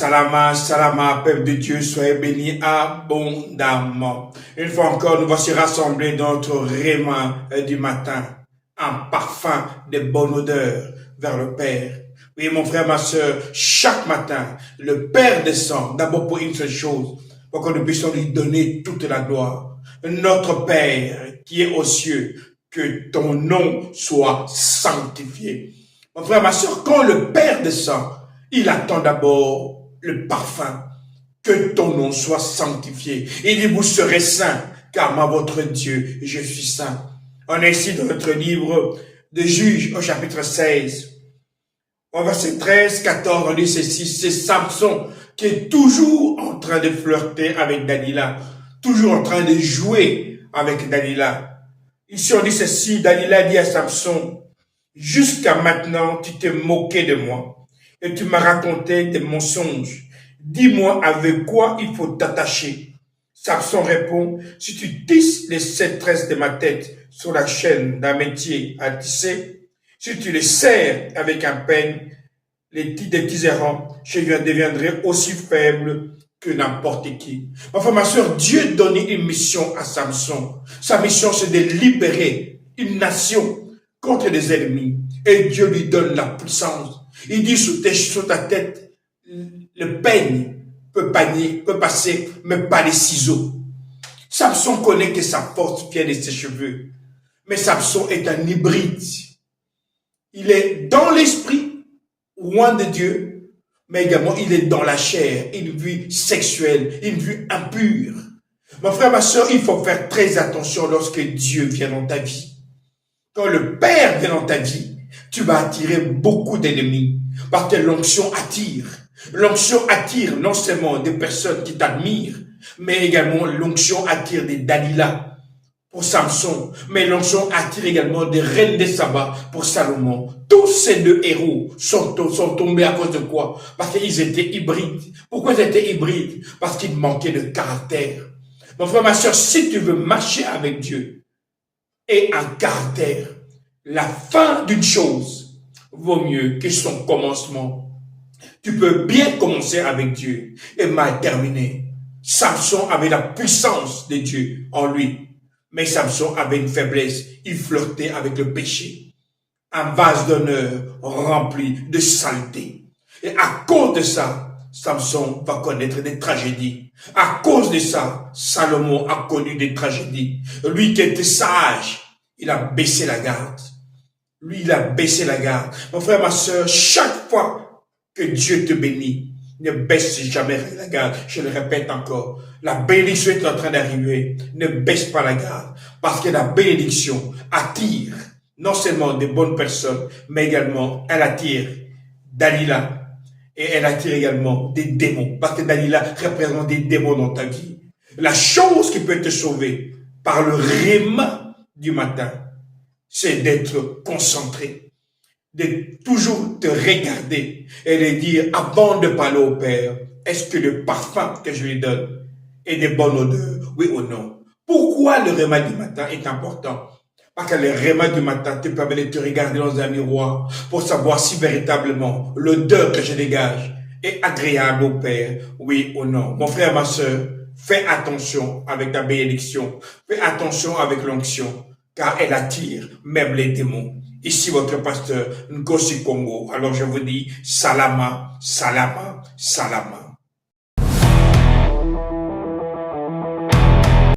Salama, salama, peuple de Dieu, soyez bénis abondamment. Une fois encore, nous voici rassemblés dans notre réma du matin, un parfum de bonne odeur vers le Père. Oui, mon frère, ma soeur, chaque matin, le Père descend d'abord pour une seule chose, pour que nous puissions lui donner toute la gloire. Notre Père qui est aux cieux, que ton nom soit sanctifié. Mon frère, ma soeur, quand le Père descend, il attend d'abord le parfum, que ton nom soit sanctifié. Il dit, vous serez saints, car moi, votre Dieu, je suis saint. On est ici dans notre livre de Juges, au chapitre 16. Au verset 13, 14, on dit ceci, c'est Samson qui est toujours en train de flirter avec Dalila, toujours en train de jouer avec Dalila. Ici, on dit ceci, Dalila dit à Samson, jusqu'à maintenant, tu t'es moqué de moi et tu m'as raconté des mensonges. Dis-moi avec quoi il faut t'attacher. Samson répond, si tu tisses les 7 tresses de ma tête sur la chaîne d'un métier à tisser, si tu les serres avec un peigne, des tisserands, je deviendrai aussi faible que n'importe qui. Enfin, ma soeur, Dieu donnait une mission à Samson. Sa mission, c'est de libérer une nation contre des ennemis. Et Dieu lui donne la puissance. Il dit sur ta tête, le peigne peut passer, mais pas les ciseaux. Samson connaît que sa force vient de ses cheveux. Mais Samson est un hybride. Il est dans l'esprit, loin de Dieu, mais également il est dans la chair, une vie sexuelle, une vie impure. Mon frère, ma soeur, il faut faire très attention lorsque Dieu vient dans ta vie. Quand le Père vient dans ta vie, tu vas attirer beaucoup d'ennemis, parce que l'onction attire. L'onction attire non seulement des personnes qui t'admirent, mais également l'onction attire des Dalila pour Samson, mais l'onction attire également des reines des sabbats pour Salomon. Tous ces deux héros sont tombés à cause de quoi? Parce qu'ils étaient hybrides. Pourquoi ils étaient hybrides? Parce qu'ils manquaient de caractère. Mon frère, ma soeur, si tu veux marcher avec Dieu et un caractère, la fin d'une chose vaut mieux que son commencement. Tu peux bien commencer avec Dieu et mal terminer. Samson avait la puissance de Dieu en lui. Mais Samson avait une faiblesse. Il flirtait avec le péché. Un vase d'honneur rempli de saleté. Et à cause de ça, Samson va connaître des tragédies. À cause de ça, Salomon a connu des tragédies. Lui qui était sage, il a baissé la garde. Lui, il a baissé la garde. Mon frère, ma soeur, chaque fois que Dieu te bénit, ne baisse jamais la garde. Je le répète encore. La bénédiction est en train d'arriver. Ne baisse pas la garde. Parce que la bénédiction attire non seulement des bonnes personnes, mais également elle attire Dalila. Et elle attire également des démons. Parce que Dalila représente des démons dans ta vie. La chose qui peut te sauver par le réma du matin, c'est d'être concentré, de toujours te regarder et de dire, avant de parler au Père, est-ce que le parfum que je lui donne est de bonne odeur, oui ou non? Pourquoi le réma du matin est important? Parce que le réma du matin te permet de te regarder dans un miroir pour savoir si véritablement l'odeur que je dégage est agréable au Père, oui ou non. Mon frère, ma soeur, fais attention avec ta bénédiction, fais attention avec l'onction, car elle attire même les démons. Ici votre pasteur Nkosi Congo. Alors je vous dis, salama, salama, salama.